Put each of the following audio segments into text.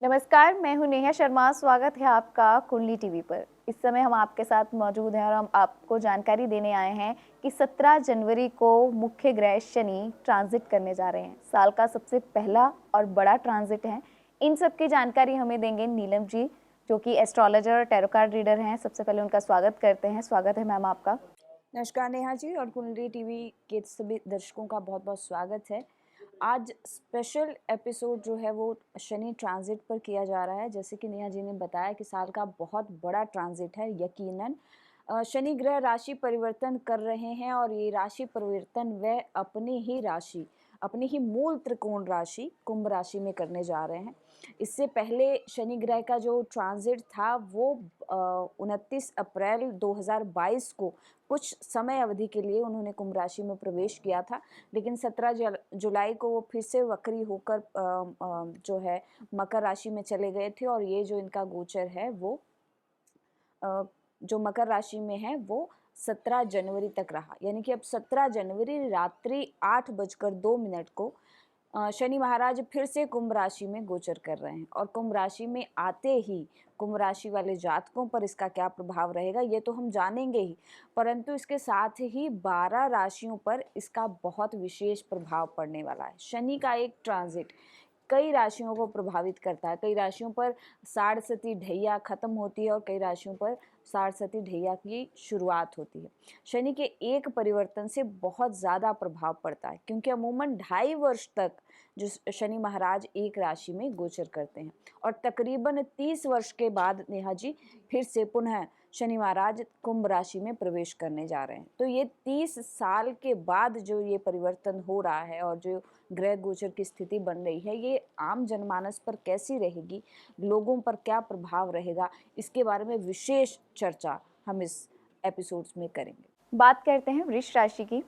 नमस्कार, मैं हूं नेहा शर्मा। स्वागत है आपका कुंडली टीवी पर। इस समय हम आपके साथ मौजूद हैं और हम आपको जानकारी देने आए हैं कि 17 जनवरी को मुख्य ग्रह शनि ट्रांजिट करने जा रहे हैं। साल का सबसे पहला और बड़ा ट्रांजिट है। इन सब की जानकारी हमें देंगे नीलम जी, जो कि एस्ट्रोलॉजर और टैरो कार्ड रीडर हैं। सबसे पहले उनका स्वागत करते हैं। स्वागत है मैम आपका। नमस्कार नेहा जी और कुंडली टीवी के सभी दर्शकों का बहुत बहुत स्वागत है। आज स्पेशल एपिसोड जो है वो शनि ट्रांजिट पर किया जा रहा है। जैसे कि नेहा जी ने बताया कि साल का बहुत बड़ा ट्रांजिट है। यकीनन शनि ग्रह राशि परिवर्तन कर रहे हैं और ये राशि परिवर्तन वह अपनी ही मूल त्रिकोण राशि कुंभ राशि में करने जा रहे हैं। इससे पहले शनि ग्रह का जो ट्रांजिट था वो 29 अप्रैल 2022 को कुछ समय अवधि के लिए उन्होंने कुंभ राशि में प्रवेश किया था, लेकिन 17 जुलाई को वो फिर से वक्री होकर जो है मकर राशि में चले गए थे। और ये जो इनका गोचर है वो जो मकर राशि में है वो 17 जनवरी तक रहा। यानी कि अब 17 जनवरी रात्रि 8:02 को शनि महाराज फिर से कुंभ राशि में गोचर कर रहे हैं। और कुंभ राशि में आते ही कुंभ राशि वाले जातकों पर इसका क्या प्रभाव रहेगा ये तो हम जानेंगे ही, परंतु इसके साथ ही 12 राशियों पर इसका बहुत विशेष प्रभाव पड़ने वाला है। शनि का एक ट्रांजिट कई राशियों को प्रभावित करता है। कई राशियों पर साढ़सती ढैया खत्म होती है और कई राशियों पर साढ़सती ढैया की शुरुआत होती है। शनि के एक परिवर्तन से बहुत ज़्यादा प्रभाव पड़ता है, क्योंकि अमूमन 2.5 वर्ष तक जो शनि महाराज एक राशि में गोचर करते हैं और तकरीबन 30 वर्ष के बाद नेहा जी फिर से पुनः शनि महाराज कुंभ राशि में प्रवेश करने जा रहे हैं। तो ये 30 साल के बाद जो ये परिवर्तन हो रहा है और जो ग्रह गोचर की स्थिति बन रही है, ये आम जनमानस पर कैसी रहेगी, लोगों पर क्या प्रभाव रहेगा, इसके बारे में विशेष चर्चा हम इस एपिसोड्स में करेंगे। बात करते हैं वृष राशि की।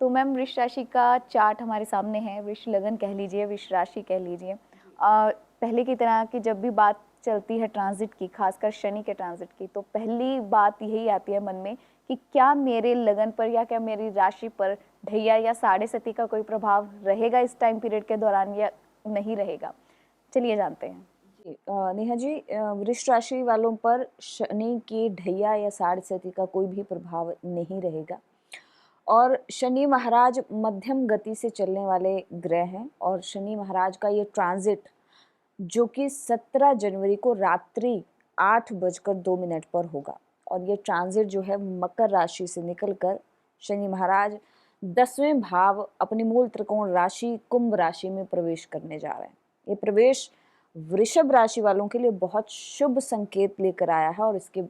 तो मैम, वृष राशि का चार्ट हमारे सामने है। वृष लगन कह लीजिए, वृष राशि कह लीजिए। पहले की तरह की जब भी बात चलती है ट्रांजिट की, खासकर शनि के ट्रांजिट की, तो पहली बात यही आती है मन में कि क्या मेरे लगन पर या क्या मेरी राशि पर ढैया या साढ़े सती का कोई प्रभाव रहेगा इस टाइम पीरियड के दौरान या नहीं रहेगा। चलिए जानते हैं। जी नेहा जी, वृष राशि वालों पर शनि की ढैया या साढ़सती का कोई भी प्रभाव नहीं रहेगा। और शनि महाराज मध्यम गति से चलने वाले ग्रह हैं और शनि महाराज का ये ट्रांजिट जो कि 17 जनवरी को रात्रि 8:02 पर होगा। और ये ट्रांजिट जो है मकर राशि से निकलकर शनि महाराज 10वें भाव अपनी मूल त्रिकोण राशि कुंभ राशि में प्रवेश करने जा रहे हैं। ये प्रवेश वृषभ राशि वालों के लिए बहुत शुभ संकेत लेकर आया है और इसके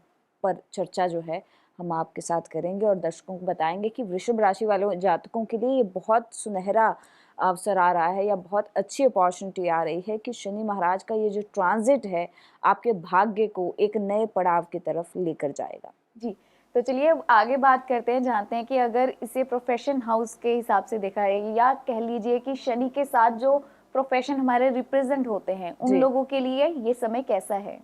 पर चर्चा जो है हम आपके साथ करेंगे और दर्शकों को बताएंगे कि वृषभ राशि वालों जातकों के लिए ये बहुत सुनहरा अवसर आ रहा है या बहुत अच्छी अपॉर्चुनिटी आ रही है कि शनि महाराज का ये जो ट्रांजिट है आपके भाग्य को एक नए पड़ाव की तरफ लेकर जाएगा। जी, तो चलिए अब आगे बात करते हैं। जानते हैं कि अगर इसे प्रोफेशन हाउस के हिसाब से देखा है या कह लीजिए कि शनि के साथ जो प्रोफेशन हमारे रिप्रेजेंट होते हैं, उन जी, लोगों के लिए ये समय कैसा है?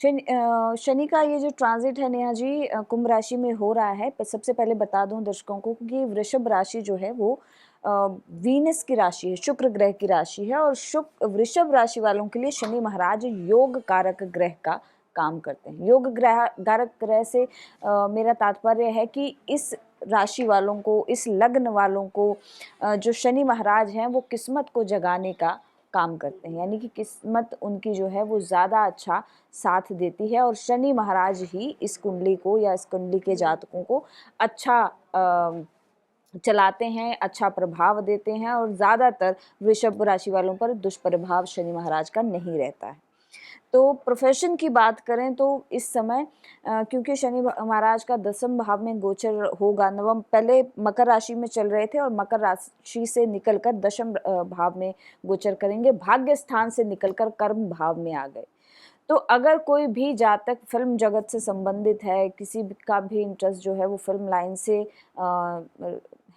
शनि का ये जो ट्रांजिट है नेहा जी कुंभ राशि में हो रहा है। सबसे पहले बता दूं दर्शकों को कि वृषभ राशि जो है वो वीनस की राशि है, शुक्र ग्रह की राशि है। और शुक्र वृषभ राशि वालों के लिए शनि महाराज योग कारक ग्रह का काम करते हैं। योग ग्रह कारक ग्रह से मेरा तात्पर्य है कि इस राशि वालों को, इस लग्न वालों को जो शनि महाराज हैं वो किस्मत को जगाने का काम करते हैं। यानी कि किस्मत उनकी जो है वो ज़्यादा अच्छा साथ देती है और शनि महाराज ही इस कुंडली को या इस कुंडली के जातकों को अच्छा चलाते हैं, अच्छा प्रभाव देते हैं। और ज़्यादातर वृषभ राशि वालों पर दुष्प्रभाव शनि महाराज का नहीं रहता है। तो प्रोफेशन की बात करें तो इस समय क्योंकि शनि महाराज का 10वें भाव में गोचर होगा, पहले मकर राशि में चल रहे थे और मकर राशि से निकलकर 10वें भाव में गोचर करेंगे। भाग्य स्थान से निकलकर कर्म भाव में आ गए। तो अगर कोई भी जातक फिल्म जगत से संबंधित है, किसी का भी इंटरेस्ट जो है वो फिल्म लाइन से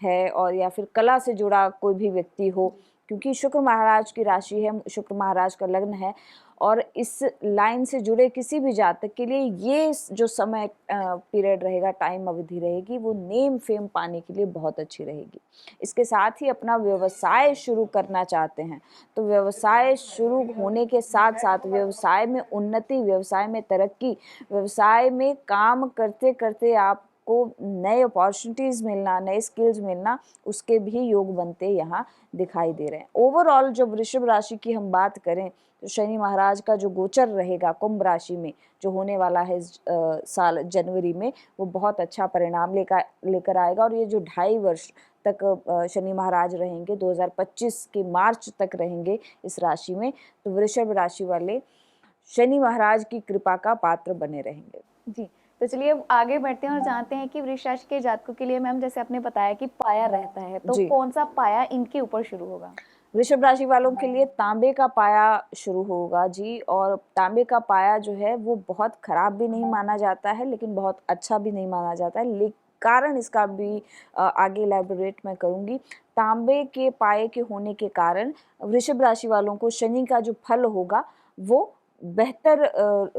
है और या फिर कला से जुड़ा कोई भी व्यक्ति हो, क्योंकि शुक्र महाराज की राशि है, शुक्र महाराज का लग्न है, और इस लाइन से जुड़े किसी भी जातक के लिए ये जो समय पीरियड रहेगा, टाइम अवधि रहेगी, वो नेम फेम पाने के लिए बहुत अच्छी रहेगी। इसके साथ ही अपना व्यवसाय शुरू करना चाहते हैं तो व्यवसाय शुरू होने के साथ साथ व्यवसाय में उन्नति, व्यवसाय में तरक्की, व्यवसाय में काम करते करते आपको नए अपॉर्चुनिटीज़ मिलना, नए स्किल्स मिलना, उसके भी योग बनते यहाँ दिखाई दे रहे हैं। ओवरऑल जब वृषभ राशि की हम बात करें तो शनि महाराज का जो गोचर रहेगा कुंभ राशि में, जो होने वाला है इस साल जनवरी में, वो बहुत अच्छा परिणाम लेकर आएगा। और ये जो 2.5 वर्ष तक शनि महाराज रहेंगे, 2025 के मार्च तक रहेंगे इस राशि में, तो वृषभ राशि वाले शनि महाराज की कृपा का पात्र बने रहेंगे। जी, तो चलिए अब आगे बढ़ते हैं और जानते हैं कि वृष राशि के जातकों के लिए मैम, जैसे आपने बताया कि पाया रहता है, तो जी। कौन सा पाया इनके ऊपर शुरू होगा? वृषभ राशि वालों के लिए तांबे का पाया शुरू होगा जी। और तांबे का पाया जो है वो बहुत खराब भी नहीं माना जाता है, लेकिन बहुत अच्छा भी नहीं माना जाता है। कारण इसका भी आगे इलैबोरेट मैं करूँगी। तांबे के पाए के होने के कारण वृषभ राशि वालों को शनि का जो फल होगा वो बेहतर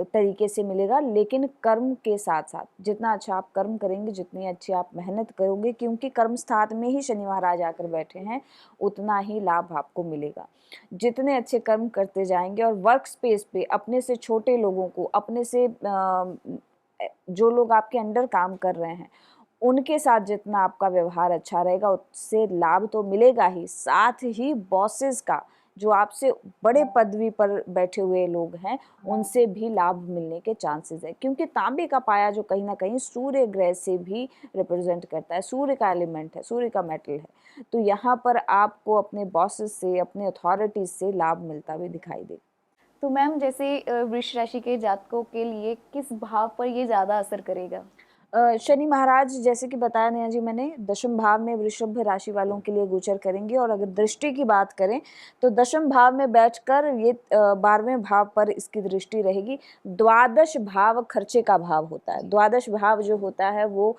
तरीके से मिलेगा, लेकिन कर्म के साथ साथ जितना अच्छा आप कर्म करेंगे, जितनी अच्छी आप मेहनत करोगे, क्योंकि कर्म स्थान में ही शनि महाराज आकर बैठे हैं, उतना ही लाभ आपको मिलेगा। जितने अच्छे कर्म करते जाएंगे और वर्क स्पेस पे अपने से छोटे लोगों को, अपने से जो लोग आपके अंडर काम कर रहे हैं, उनके साथ जितना आपका व्यवहार अच्छा रहेगा, उससे लाभ तो मिलेगा ही, साथ ही बॉसेस का, जो आपसे बड़े पदवी पर बैठे हुए लोग हैं, उनसे भी लाभ मिलने के चांसेस है। क्योंकि तांबे का पाया जो कहीं ना कहीं सूर्य ग्रह से भी रिप्रेजेंट करता है, सूर्य का एलिमेंट है, सूर्य का मेटल है, तो यहाँ पर आपको अपने बॉसेस से, अपने अथॉरिटीज से लाभ मिलता भी दिखाई दे। तो मैम, जैसे वृष राशि के जातकों के लिए किस भाव पर ये ज़्यादा असर करेगा? शनि महाराज, जैसे कि बताया नेहा जी मैंने, दशम भाव में वृषभ राशि वालों के लिए गोचर करेंगे। और अगर दृष्टि की बात करें तो दशम भाव में बैठकर ये 12वें भाव पर इसकी दृष्टि रहेगी। द्वादश भाव खर्चे का भाव होता है। द्वादश भाव जो होता है वो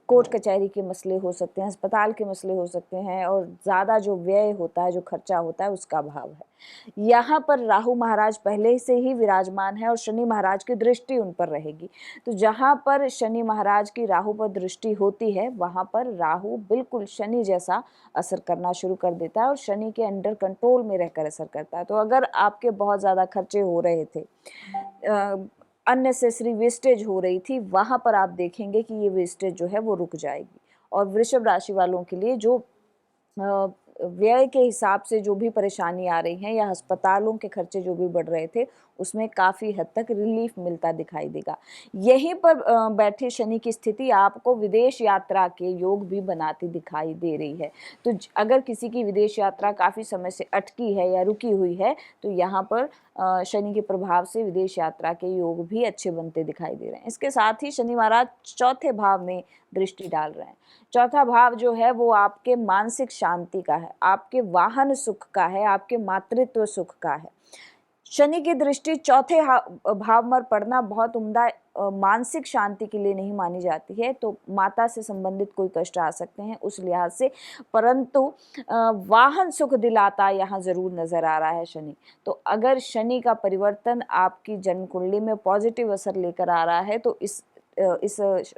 कोर्ट कचहरी के मसले हो सकते हैं, अस्पताल के मसले हो सकते हैं, और ज़्यादा जो व्यय होता है, जो खर्चा होता है, उसका भाव है। यहाँ पर राहु महाराज पहले से ही विराजमान है और शनि महाराज की दृष्टि उन पर रहेगी। तो जहाँ पर शनि महाराज की राहु पर दृष्टि होती है, वहाँ पर राहु बिल्कुल शनि जैसा असर करना शुरू कर देता है और शनि के अंडर कंट्रोल में रहकर असर करता है। तो अगर आपके बहुत ज़्यादा खर्चे हो रहे थे, अननेसेसरी वेस्टेज हो रही थी, वहाँ पर आप देखेंगे कि ये वेस्टेज जो है वो रुक जाएगी। और वृषभ राशि वालों के लिए जो व्यय के हिसाब से जो भी परेशानी आ रही है, या अस्पतालों के खर्चे जो भी बढ़ रहे थे, उसमें काफ़ी हद तक रिलीफ मिलता दिखाई देगा। यहीं पर बैठे शनि की स्थिति आपको विदेश यात्रा के योग भी बनाती दिखाई दे रही है। तो अगर किसी की विदेश यात्रा काफ़ी समय से अटकी है या रुकी हुई है, तो यहाँ पर शनि के प्रभाव से विदेश यात्रा के योग भी अच्छे बनते दिखाई दे रहे हैं। इसके साथ ही शनि महाराज चौथे भाव में दृष्टि डाल रहे हैं। चौथा भाव जो है वो आपके मानसिक शांति का है, आपके वाहन सुख का है, आपके मातृत्व सुख का है। शनि की दृष्टि चौथे भाव में पड़ना बहुत उम्दा मानसिक शांति के लिए नहीं मानी जाती है। तो माता से संबंधित कोई कष्ट आ सकते हैं उस लिहाज से, परंतु वाहन सुख दिलाता यहाँ जरूर नजर आ रहा है शनि। तो अगर शनि का परिवर्तन आपकी जन्म कुंडली में पॉजिटिव असर लेकर आ रहा है, तो इस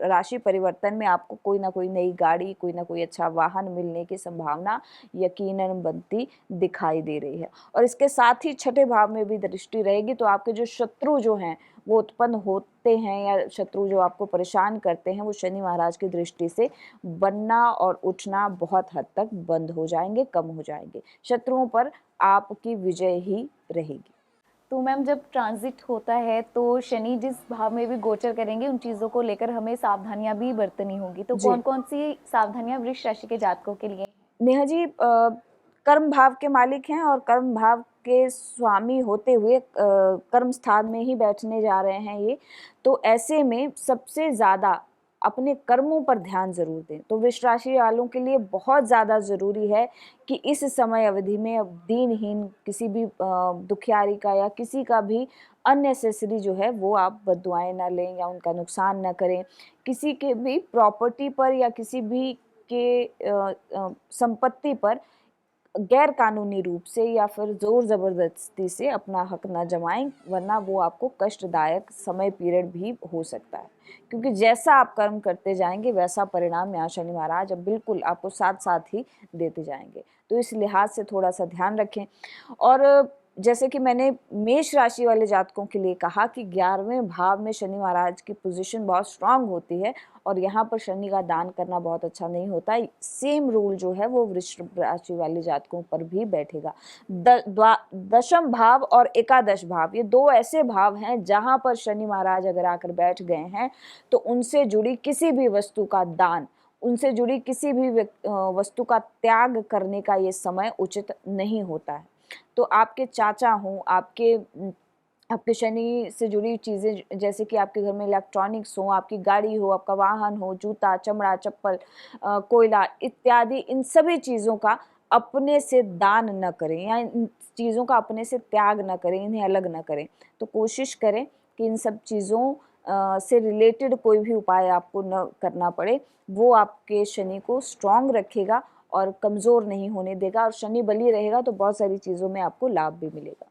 राशि परिवर्तन में आपको कोई ना कोई नई गाड़ी, कोई ना कोई अच्छा वाहन मिलने की संभावना यकीनन बनती दिखाई दे रही है। और इसके साथ ही छठे भाव में भी दृष्टि रहेगी, तो आपके जो शत्रु जो हैं वो उत्पन्न होते हैं, या शत्रु जो आपको परेशान करते हैं, वो शनि महाराज की दृष्टि से बनना और उठना बहुत हद तक बंद हो जाएंगे, कम हो जाएंगे। शत्रुओं पर आपकी विजय ही रहेगी। तो मैम, जब ट्रांजिट होता है तो शनि जिस भाव में भी गोचर करेंगे, उन चीज़ों को लेकर हमें सावधानियां भी बरतनी होगी। तो जी। कौन कौन सी सावधानियां वृष राशि के जातकों के लिए? नेहा जी, कर्म भाव के मालिक हैं और कर्म भाव के स्वामी होते हुए कर्म स्थान में ही बैठने जा रहे हैं ये। तो ऐसे में सबसे ज़्यादा अपने कर्मों पर ध्यान जरूर दें। तो वृष राशि वालों के लिए बहुत ज़्यादा ज़रूरी है कि इस समय अवधि में अब दीनहीन किसी भी दुखियारी का या किसी का भी अननेसेसरी जो है वो आप बद्दुआएं ना लें या उनका नुकसान ना करें। किसी के भी प्रॉपर्टी पर या किसी भी के संपत्ति पर गैर कानूनी रूप से या फिर ज़ोर ज़बरदस्ती से अपना हक ना जमाएं, वरना वो आपको कष्टदायक समय पीरियड भी हो सकता है, क्योंकि जैसा आप कर्म करते जाएंगे वैसा परिणाम यहाँ शनि महाराज अब बिल्कुल आपको साथ साथ ही देते जाएंगे। तो इस लिहाज से थोड़ा सा ध्यान रखें। और जैसे कि मैंने मेष राशि वाले जातकों के लिए कहा कि 11वें भाव में शनि महाराज की पोजीशन बहुत स्ट्रांग होती है और यहाँ पर शनि का दान करना बहुत अच्छा नहीं होता है। सेम रूल जो है वो वृषभ राशि वाले जातकों पर भी बैठेगा। दशम भाव और एकादश भाव, ये दो ऐसे भाव हैं जहाँ पर शनि महाराज अगर आकर बैठ गए हैं तो उनसे जुड़ी किसी भी वस्तु का दान, उनसे जुड़ी किसी भी वस्तु का त्याग करने का ये समय उचित नहीं होता है। तो आपके चाचा हों, आपके शनि से जुड़ी चीज़ें, जैसे कि आपके घर में इलेक्ट्रॉनिक्स हो, आपकी गाड़ी हो, आपका वाहन हो, जूता, चमड़ा, चप्पल, कोयला इत्यादि, इन सभी चीज़ों का अपने से दान न करें या इन चीज़ों का अपने से त्याग न करें, इन्हें अलग न करें। तो कोशिश करें कि इन सब चीज़ों से रिलेटेड कोई भी उपाय आपको न करना पड़े। वो आपके शनि को स्ट्रॉन्ग रखेगा और कमज़ोर नहीं होने देगा, और शनि बली रहेगा तो बहुत सारी चीज़ों में आपको लाभ भी मिलेगा।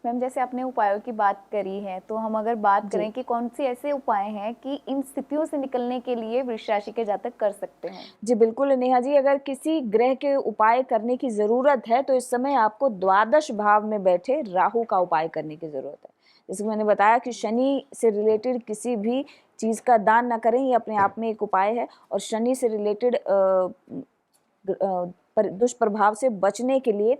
मैम, जैसे आपने उपायों की बात करी है, तो हम अगर बात करें कि कौन से ऐसे उपाय हैं कि इन स्थितियों से निकलने के लिए वृष राशि के जातक कर सकते हैं? जी बिल्कुल नेहा जी, अगर किसी ग्रह के उपाय करने की ज़रूरत है तो इस समय आपको द्वादश भाव में बैठे राहु का उपाय करने की ज़रूरत है। जैसे मैंने बताया कि शनि से रिलेटेड किसी भी चीज़ का दान न करें, ये अपने आप में एक उपाय है। और शनि से रिलेटेड दुष्प्रभाव से बचने के लिए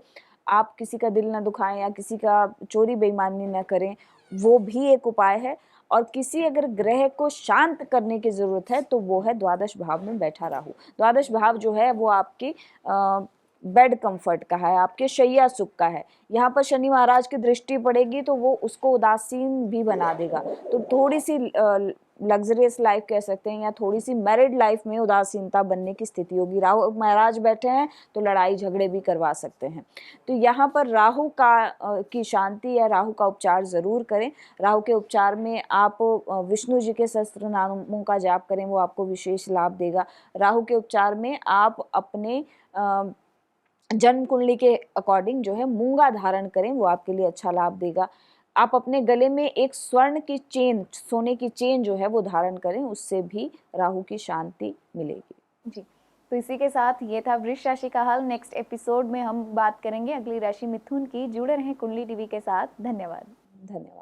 आप किसी का दिल न दुखाएं या किसी का चोरी बेईमानी न करें, वो भी एक उपाय है। और किसी अगर ग्रह को शांत करने की ज़रूरत है तो वो है द्वादश भाव में बैठा राहु। द्वादश भाव जो है वो आपकी बेड कंफर्ट का है, आपके शैया सुख का है। यहाँ पर शनि महाराज की दृष्टि पड़ेगी तो वो उसको उदासीन भी बना देगा। तो थोड़ी सी लग्जरियस लाइफ कह सकते हैं या थोड़ी सी मैरिड लाइफ में उदासीनता बनने की स्थिति होगी। राहु महाराज बैठे हैं तो लड़ाई झगड़े भी करवा सकते हैं। तो यहाँ पर राहु की शांति या राहु का उपचार ज़रूर करें। राहु के उपचार में आप विष्णु जी के सहस्त्र नामों का जाप करें, वो आपको विशेष लाभ देगा। राहु के उपचार में आप अपने जन्म कुंडली के अकॉर्डिंग जो है मूंगा धारण करें, वो आपके लिए अच्छा लाभ देगा। आप अपने गले में एक स्वर्ण की चेन, सोने की चेन जो है वो धारण करें, उससे भी राहु की शांति मिलेगी। जी, तो इसी के साथ ये था वृष राशि का हाल। नेक्स्ट एपिसोड में हम बात करेंगे अगली राशि मिथुन की। जुड़े रहें कुंडली टीवी के साथ। धन्यवाद। धन्यवाद।